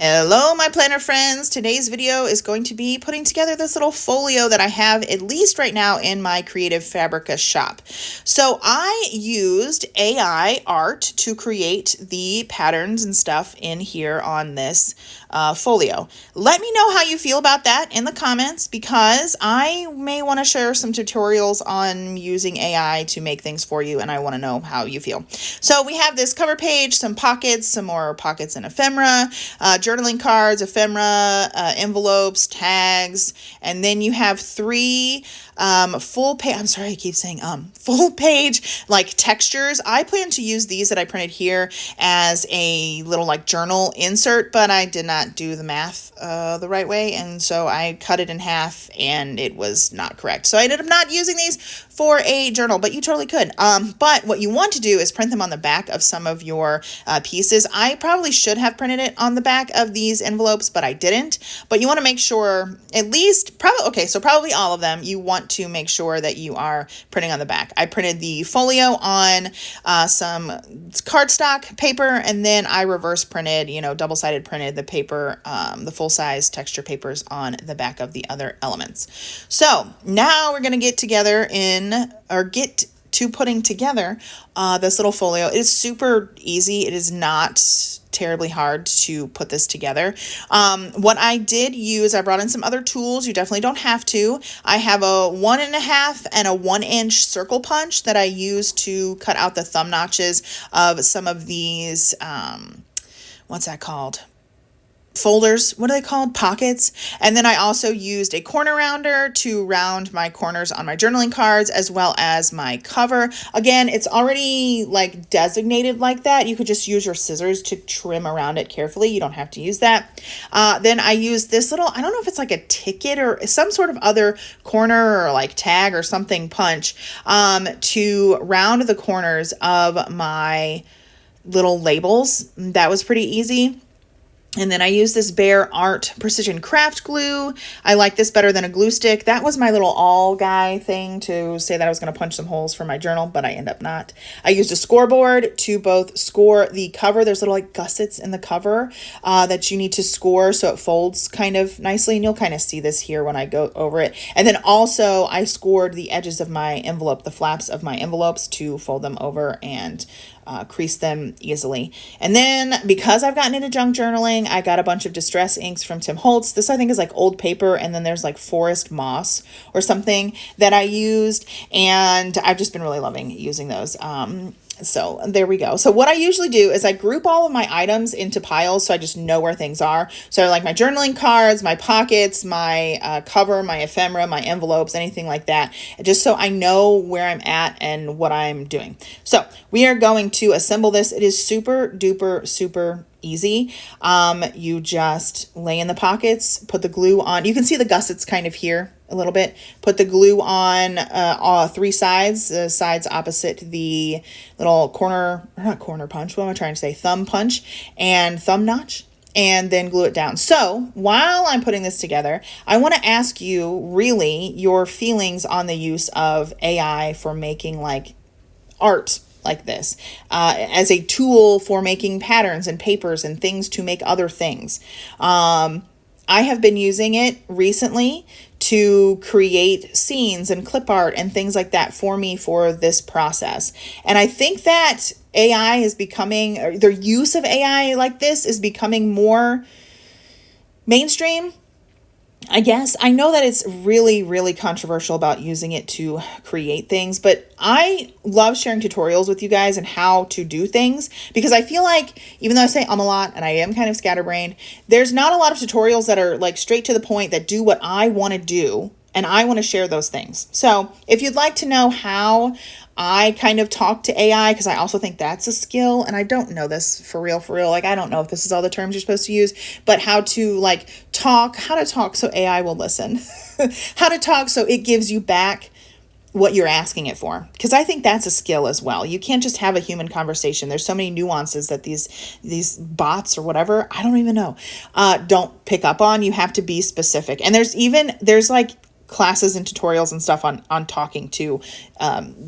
Hello, my planner friends. Today's video is going to be putting together this little folio that I have, at least right now, in my Creative Fabrica shop. So I used AI art to create the patterns and stuff in here on this folio. Let me know how you feel about that in the comments, because I may want to share some tutorials on using AI to make things for you, and I want to know how you feel. So we have this cover page, some pockets, some more pockets and ephemera, journaling cards, ephemera, envelopes, tags, and then you have three full page, I'm sorry, I keep saying full page like textures. I plan to use these that I printed here as a little like journal insert, but I did not do the math the right way, and so I cut it in half and it was not correct. So I ended up not using these for a journal, but you totally could. But what you want to do is print them on the back of some of your pieces. I probably should have printed it on the back of these envelopes, but I didn't. But you want to make sure at least, probably all of them, you want to make sure that you are printing on the back. I printed the folio on some cardstock paper, and then I reverse printed, double-sided printed the paper, the full-size texture papers on the back of the other elements. So now we're going to get to putting together this little folio. It is super easy. It is not terribly hard to put this together. What I did use, I brought in some other tools. You definitely don't have to. I have a 1.5 and a 1-inch circle punch that I use to cut out the thumb notches of some of these, what's that called? Folders, what are they called? Pockets. And then I also used a corner rounder to round my corners on my journaling cards, as well as my cover. Again, it's already like designated like that. You could just use your scissors to trim around it carefully. You don't have to use that. Then I used this little, I don't know if it's like a ticket or some sort of other corner or like tag or something punch, to round the corners of my little labels. That was pretty easy. And then I used this Bear Art Precision Craft Glue. I like this better than a glue stick. That was my little all guy thing to say that I was going to punch some holes for my journal, but I end up not. I used a scoreboard to both score the cover. There's little like gussets in the cover that you need to score so it folds kind of nicely. And you'll kind of see this here when I go over it. And then also I scored the edges of my envelope, the flaps of my envelopes, to fold them over and crease them easily. And then because I've gotten into junk journaling, I got a bunch of distress inks from Tim Holtz. This I think is like old paper, and then there's like forest moss or something that I used, and I've just been really loving using those. So there we go. So what I usually do is I group all of my items into piles so I just know where things are. So like my journaling cards, my pockets, my cover, my ephemera, my envelopes, anything like that, just so I know where I'm at and what I'm doing. So we are going to assemble this. It is super duper super easy. You just lay in the pockets, put the glue on. You can see the gussets kind of here a little bit. Put the glue on all three sides, the sides opposite the little not corner punch, what am I trying to say? Thumb punch and thumb notch, and then glue it down. So while I'm putting this together, I want to ask you really your feelings on the use of AI for making like art like this, as a tool for making patterns and papers and things to make other things. I have been using it recently to create scenes and clip art and things like that for me for this process. And I think that AI is becoming, or the use of AI like this is becoming more mainstream, I guess. I know that it's really, really controversial about using it to create things, but I love sharing tutorials with you guys and how to do things, because I feel like even though I say a lot and I am kind of scatterbrained, there's not a lot of tutorials that are like straight to the point that do what I want to do, and I want to share those things. So if you'd like to know how I kind of talk to AI, because I also think that's a skill, and I don't know this for real. Like, I don't know if this is all the terms you're supposed to use, but how to talk so AI will listen, how to talk so it gives you back what you're asking it for, because I think that's a skill as well. You can't just have a human conversation. There's so many nuances that these bots or whatever, I don't even know, don't pick up on. You have to be specific. And there's like classes and tutorials and stuff on talking to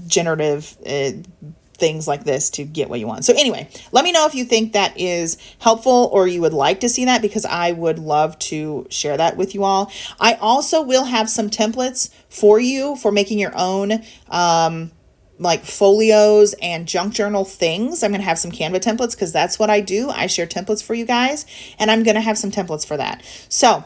generative things like this to get what you want. So anyway, let me know if you think that is helpful or you would like to see that, because I would love to share that with you all. I also will have some templates for you for making your own like folios and junk journal things. I'm going to have some Canva templates because that's what I do. I share templates for you guys, and I'm going to have some templates for that. So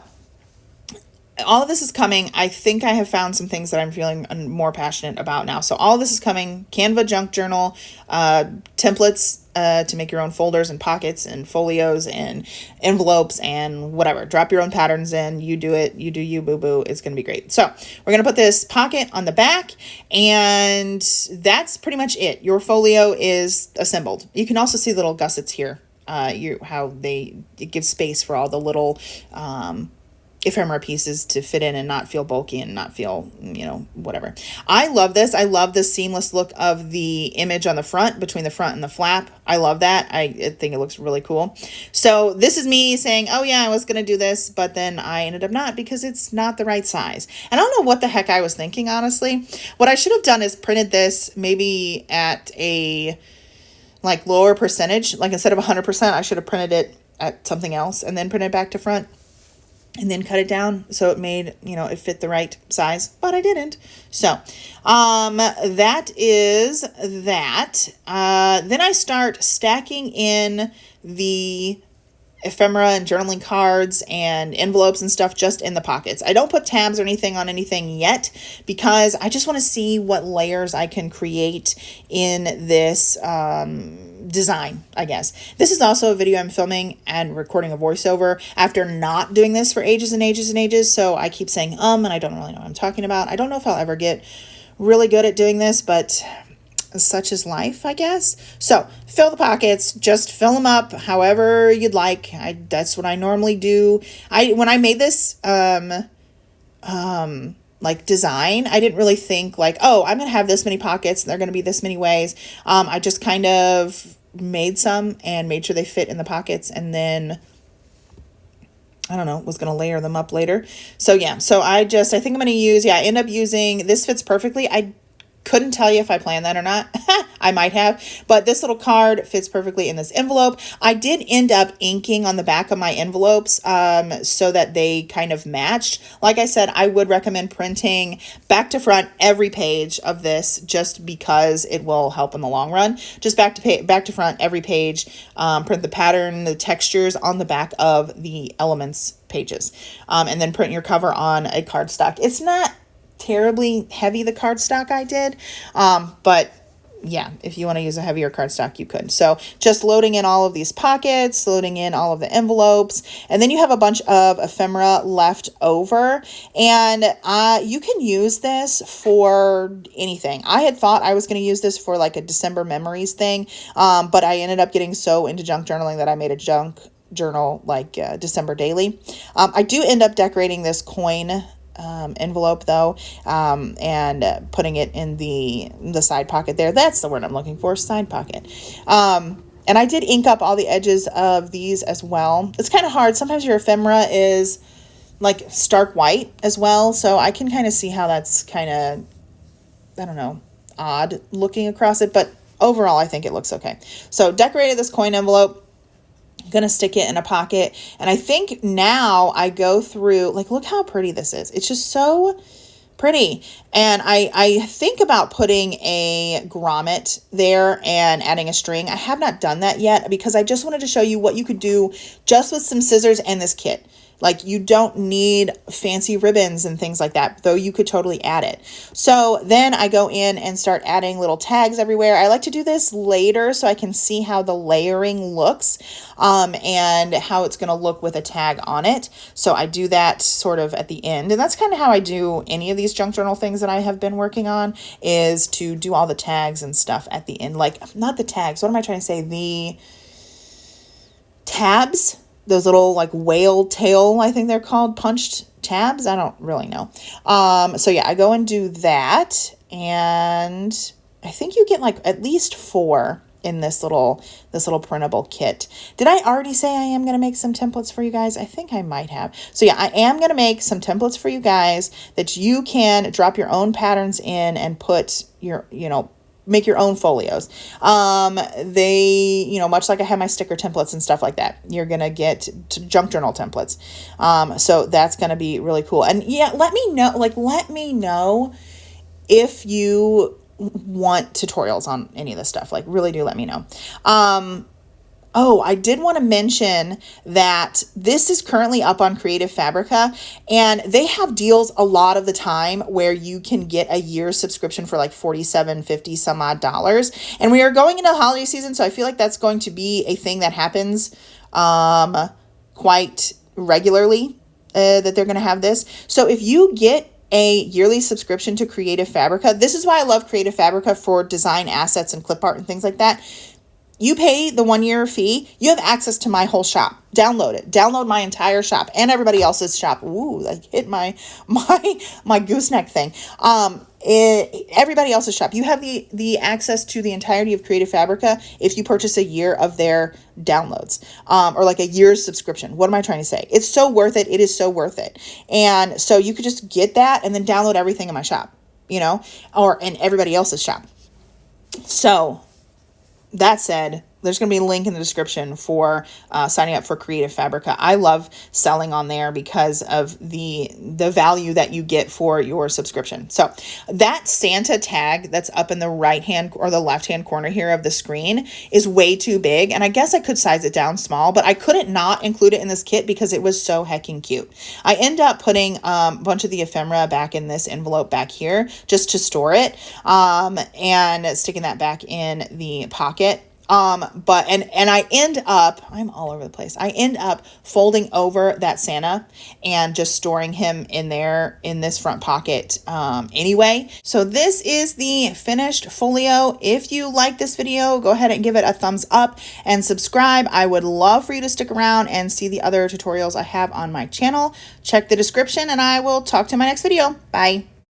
all of this is coming. I think I have found some things that I'm feeling more passionate about now. So all of this is coming. Canva junk journal, templates to make your own folders and pockets and folios and envelopes and whatever. Drop your own patterns in. You do it. You do you, boo-boo. It's going to be great. So we're going to put this pocket on the back, and that's pretty much it. Your folio is assembled. You can also see little gussets here. It gives space for all the little ephemera pieces to fit in and not feel bulky and not feel, whatever. I love this. I love the seamless look of the image on the front, between the front and the flap. I love that. I think it looks really cool. So this is me saying, oh yeah, I was going to do this, but then I ended up not, because it's not the right size. And I don't know what the heck I was thinking, honestly. What I should have done is printed this maybe at a lower percentage. Like instead of 100%, I should have printed it at something else and then printed it back to front, and then cut it down so it made, it fit the right size, but I didn't. So, that is that. Then I start stacking in the ephemera and journaling cards and envelopes and stuff just in the pockets. I don't put tabs or anything on anything yet, because I just want to see what layers I can create in this, design, I guess. This is also a video I'm filming and recording a voiceover after not doing this for ages and ages and ages. So I keep saying, and I don't really know what I'm talking about. I don't know if I'll ever get really good at doing this, but such is life, I guess. So fill the pockets, just fill them up however you'd like. That's what I normally do. When I made this, design, I didn't really think I'm going to have this many pockets and they're going to be this many ways. I just kind of made some and made sure they fit in the pockets, and then was going to layer them up later. So yeah, I think I'm going to use, I end up using, this fits perfectly. I couldn't tell you if I planned that or not. I might have, but this little card fits perfectly in this envelope. I did end up inking on the back of my envelopes so that they kind of matched. Like I said, I would recommend printing back to front every page of this, just because it will help in the long run. Just back to front every page. Print the pattern, the textures on the back of the elements pages, and then print your cover on a cardstock. It's not terribly heavy, the cardstock I did, but yeah, if you want to use a heavier cardstock, you could. So just loading in all of these pockets, loading in all of the envelopes, and then you have a bunch of ephemera left over, and you can use this for anything. I had thought I was going to use this for a December memories thing, but I ended up getting so into junk journaling that I made a junk journal December daily. I do end up decorating this coin envelope though, and putting it in the side pocket there. That's the word I'm looking for, side pocket. And I did ink up all the edges of these as well. It's kind of hard. Sometimes your ephemera is stark white as well, so I can kind of see how that's kind of, odd looking across it, but overall I think it looks okay. So decorated this coin envelope. I'm going to stick it in a pocket. And I think now I go through, look how pretty this is. It's just so pretty. And I think about putting a grommet there and adding a string. I have not done that yet, because I just wanted to show you what you could do just with some scissors and this kit. You don't need fancy ribbons and things like that, though you could totally add it. So then I go in and start adding little tags everywhere. I like to do this later so I can see how the layering looks, and how it's going to look with a tag on it. So I do that sort of at the end. And that's kind of how I do any of these junk journal things that I have been working on, is to do all the tags and stuff at the end. Not the tags. What am I trying to say? The tabs. Those little whale tail, I think they're called, punched tabs. I don't really know. So yeah, I go and do that, and I think you get at least 4 in this little printable kit. Did I already say I am going to make some templates for you guys? I think I might have. So yeah, I am going to make some templates for you guys that you can drop your own patterns in and put your, make your own folios. They, you know, much like I have my sticker templates and stuff like that, you're going to get junk journal templates. So that's going to be really cool. And yeah, let me know if you want tutorials on any of this stuff. Like, really do let me know. Oh, I did want to mention that this is currently up on Creative Fabrica, and they have deals a lot of the time where you can get a year's subscription for like $47, $50 some odd dollars. And we are going into the holiday season, so I feel like that's going to be a thing that happens quite regularly, that they're going to have this. So if you get a yearly subscription to Creative Fabrica, this is why I love Creative Fabrica for design assets and clip art and things like that. You pay the 1-year fee, you have access to my whole shop. Download it. Download my entire shop and everybody else's shop. Ooh, I hit my gooseneck thing. Everybody else's shop. You have the access to the entirety of Creative Fabrica if you purchase a year of their downloads, or like a year's subscription. What am I trying to say? It's so worth it. It is so worth it. And so you could just get that and then download everything in my shop, you know, or in everybody else's shop. So that said, there's going to be a link in the description for signing up for Creative Fabrica. I love selling on there because of the value that you get for your subscription. So that Santa tag that's up in the right hand or the left hand corner here of the screen is way too big. And I guess I could size it down small, but I couldn't not include it in this kit because it was so hecking cute. I end up putting a bunch of the ephemera back in this envelope back here just to store it, and sticking that back in the pocket. But I end up, I'm all over the place. I end up folding over that Santa and just storing him in there in this front pocket, anyway. So this is the finished folio. If you like this video, go ahead and give it a thumbs up and subscribe. I would love for you to stick around and see the other tutorials I have on my channel. Check the description and I will talk to you in my next video. Bye.